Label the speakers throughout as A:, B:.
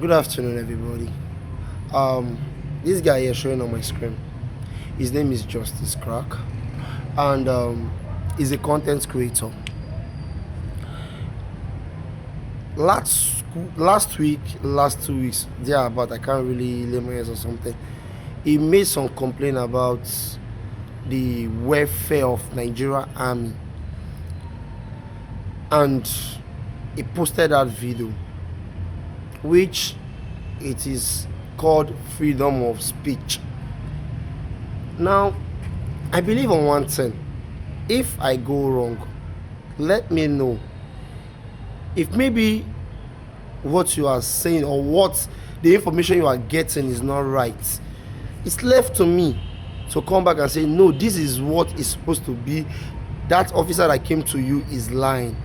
A: Good afternoon, everybody. This guy here showing on my screen, his name is Justice Crack, and he's a content creator. Last 2 weeks, but I can't really lay my hands on something. He made some complaint about the welfare of Nigeria Army, and he posted that video, which it is called freedom of speech. Now, I believe on one thing: if I go wrong, let me know. If maybe what you are saying or what the information you are getting is not right, it's left to me to come back and say, no, this is what is supposed to be. That officer that came to you is lying.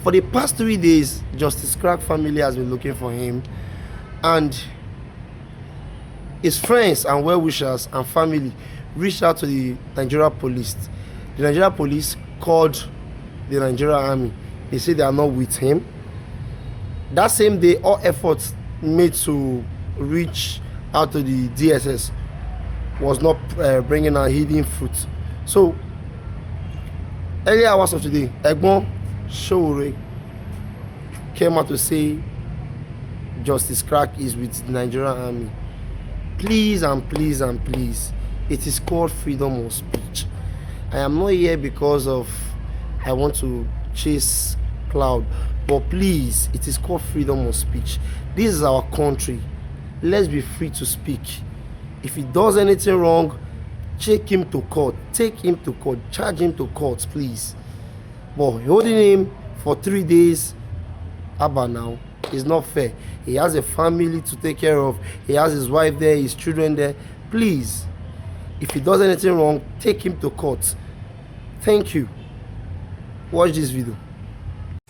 A: For the past 3 days, Justice Crack family has been looking for him, and his friends and well-wishers and family reached out to the Nigeria police. The Nigeria police called the Nigeria Army. They say they are not with him. That same day, all efforts made to reach out to the DSS was not bringing a hidden fruit. So, early hours of today, Egbon Showore came out to say Justice Crack is with the Nigerian Army. Please and please and please, it is called freedom of speech. I am not here because of I want to chase cloud, but please, it is called freedom of speech. This is our country. Let's be free to speak. If he does anything wrong, take him to court, charge him to court, please. But holding him for 3 days, Abba, now is not fair. He has a family to take care of. He has his wife there, his children there. Please, if he does anything wrong, take him to court. Thank you. Watch this video.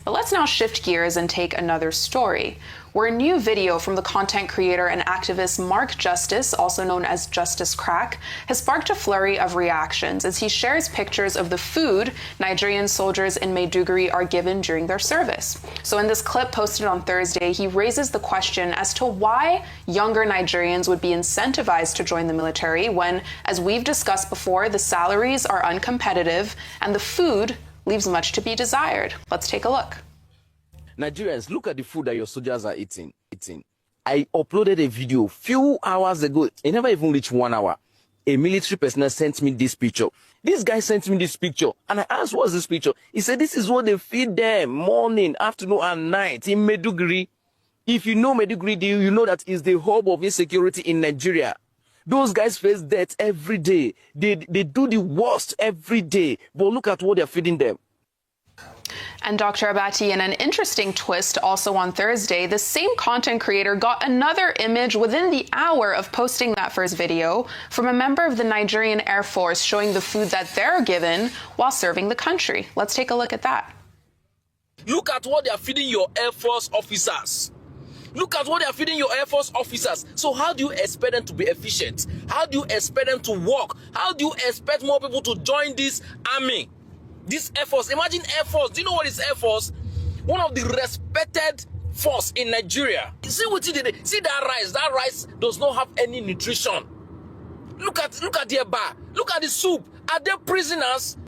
B: But let's now shift gears and take another story, where a new video from the content creator and activist Mark Justice, also known as Justice Crack, has sparked a flurry of reactions as he shares pictures of the food Nigerian soldiers in Maiduguri are given during their service. So in this clip posted on Thursday, he raises the question as to why younger Nigerians would be incentivized to join the military when, as we've discussed before, the salaries are uncompetitive and the food leaves much to be desired. Let's take a look.
C: Nigerians, look at the food that your soldiers are eating. I uploaded a video few hours ago. It never even reached 1 hour. A military personnel sent me this picture. This guy sent me this picture, and I asked, what's this picture? He said, this is what they feed them morning, afternoon, and night in Maiduguri. If you know Maiduguri, you know that is the hub of insecurity in Nigeria. Those guys face death every day. They do the worst every day. But look at what they're feeding them.
B: And Dr. Abati, in an interesting twist also on Thursday, the same content creator got another image within the hour of posting that first video from a member of the Nigerian Air Force showing the food that they're given while serving the country. Let's take a look at that.
C: Look at what they are feeding your Air Force officers. Look at what they are feeding your Air Force officers. So how do you expect them to be efficient? How do you expect them to work? How do you expect more people to join this army? This Air Force, imagine Air Force. Do you know what is Air Force? One of the respected force in Nigeria. See what he did. See that rice. That rice does not have any nutrition. Look at their bar. Look at the soup. Are they prisoners?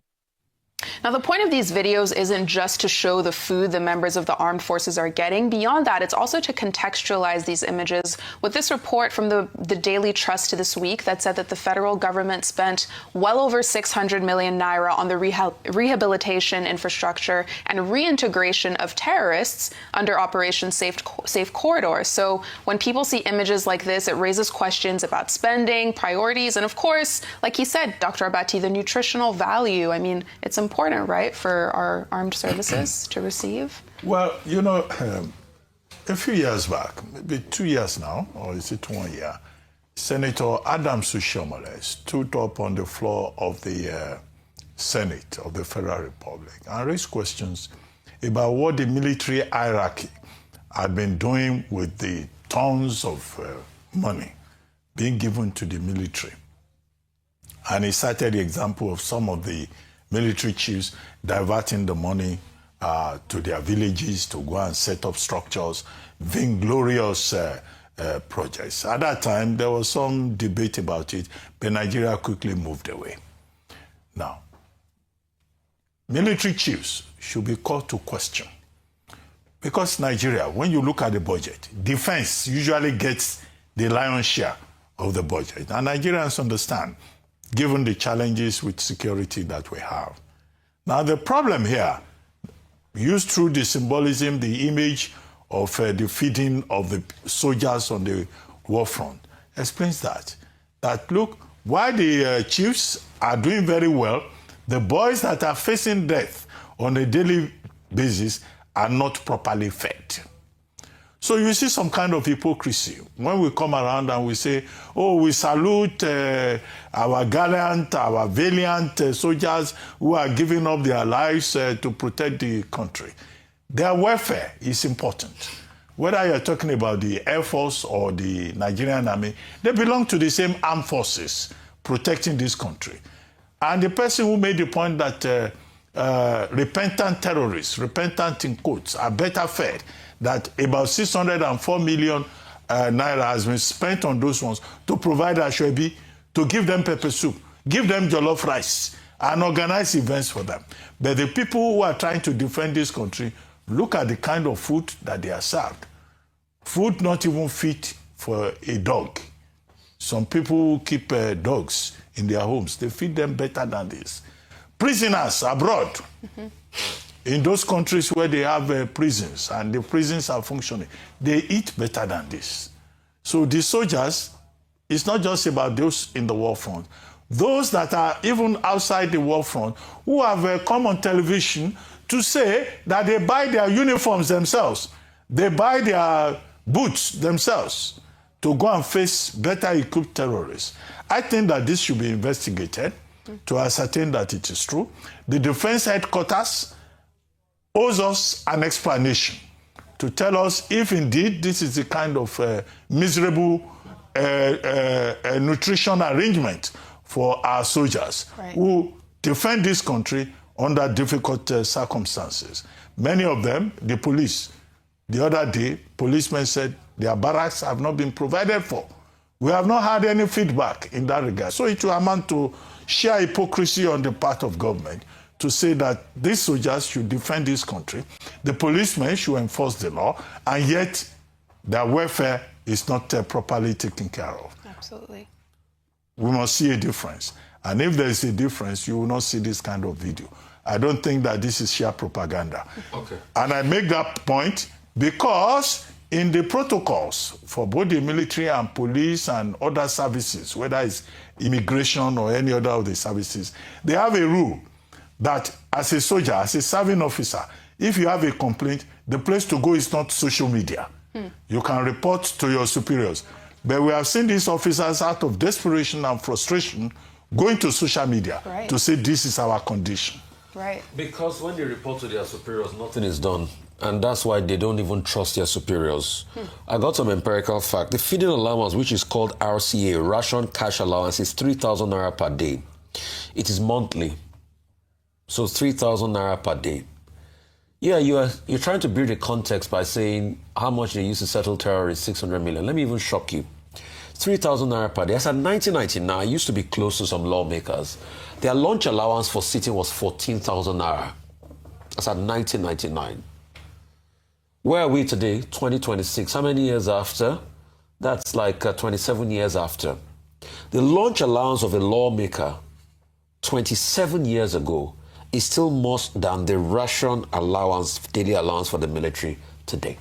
B: Now, the point of these videos isn't just to show the food the members of the armed forces are getting. Beyond that, it's also to contextualize these images with this report from the Daily Trust this week that said that the federal government spent well over 600 million naira on the rehabilitation, infrastructure, and reintegration of terrorists under Operation Safe Corridor. So when people see images like this, it raises questions about spending, priorities, and of course, like he said, Dr. Abati, the nutritional value. I mean, it's important, right, for our armed services to receive?
D: Well, you know, a few years back, maybe 2 years now, or is it 1 year, Senator Adams Oshiomhole stood up on the floor of the Senate of the Federal Republic and raised questions about what the military hierarchy had been doing with the tons of money being given to the military. And he cited the example of some of the military chiefs diverting the money to their villages to go and set up structures, vainglorious projects. At that time, there was some debate about it, but Nigeria quickly moved away. Now, military chiefs should be called to question. Because Nigeria, when you look at the budget, defense usually gets the lion's share of the budget. And Nigerians understand, given the challenges with security that we have. Now, the problem here, used through the symbolism, the image of the feeding of the soldiers on the war front, explains that look, while the chiefs are doing very well, the boys that are facing death on a daily basis are not properly fed. So you see some kind of hypocrisy when we come around and we say, oh, we salute our gallant, our valiant soldiers who are giving up their lives to protect the country. Their welfare is important. Whether you're talking about the Air Force or the Nigerian Army, they belong to the same armed forces protecting this country. And the person who made the point that repentant terrorists, repentant in quotes, are better fed, that about 604 million naira has been spent on those ones to provide ashwebi, to give them pepper soup, give them jollof rice, and organize events for them. But the people who are trying to defend this country, look at the kind of food that they are served. Food not even fit for a dog. Some people keep dogs in their homes. They feed them better than this. Prisoners abroad, in those countries where they have prisons and the prisons are functioning, they eat better than this. So the soldiers, it's not just about those in the war front. Those that are even outside the war front who have come on television to say that they buy their uniforms themselves, they buy their boots themselves to go and face better equipped terrorists. I think that this should be investigated to ascertain that it is true. The defense headquarters owes us an explanation to tell us if indeed this is the kind of miserable nutrition arrangement for our soldiers who defend this country under difficult circumstances. Many of them, the police, the other day, policemen said their barracks have not been provided for. We have not had any feedback in that regard. So it will amount to sheer hypocrisy on the part of government to say that these soldiers should defend this country, the policemen should enforce the law, and yet their welfare is not properly taken care of.
B: Absolutely.
D: We must see a difference. And if there is a difference, you will not see this kind of video. I don't think that this is sheer propaganda.
E: Okay.
D: And I make that point because in the protocols for both the military and police and other services, whether it's immigration or any other of the services, they have a rule that as a soldier, as a serving officer, if you have a complaint, the place to go is not social media. You can report to your superiors. But we have seen these officers out of desperation and frustration going to social media to say this is our condition.
B: Right.
E: Because when they report to their superiors, nothing is done. And that's why they don't even trust their superiors. I got some empirical fact. The feeding allowance, which is called RCA, ration cash allowance, is 3,000 naira per day. It is monthly. So 3,000 naira per day. Yeah, you're trying to build a context by saying how much they used to settle terrorists, 600 million. Let me even shock you. 3,000 naira per day. As at 1999, I used to be close to some lawmakers. Their lunch allowance for sitting was 14,000 naira. That's at 1999. Where are we today? 2026. How many years after? That's like 27 years after. The lunch allowance of a lawmaker 27 years ago is still more than the ration allowance, daily allowance for the military today.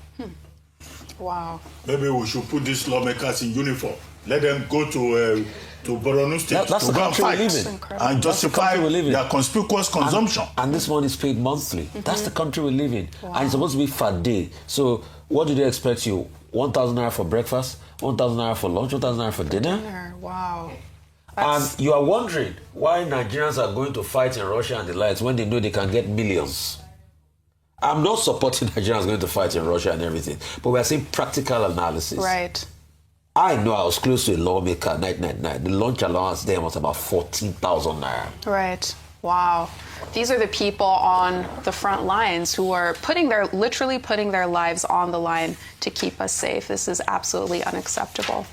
B: Wow.
D: Maybe we should put these lawmakers in uniform. Let them go to Borno State
E: That's
D: to
E: the
D: go and
E: country we
D: fight
E: live in.
D: and justify their conspicuous consumption.
E: And this one is paid monthly. That's the country we live in. Wow. And it's supposed to be per day. So what do they expect you? 1,000 naira for breakfast, 1,000 naira for lunch, 1,000 naira for dinner?
B: Wow.
E: And you are wondering why Nigerians are going to fight in Russia and the likes when they know they can get millions. I'm not supporting Nigerians going to fight in Russia and everything, but we are saying practical analysis.
B: Right.
E: I know I was close to a lawmaker, 1999. The lunch allowance there was about 14,000 naira.
B: Right. Wow. These are the people on the front lines who are literally putting their lives on the line to keep us safe. This is absolutely unacceptable.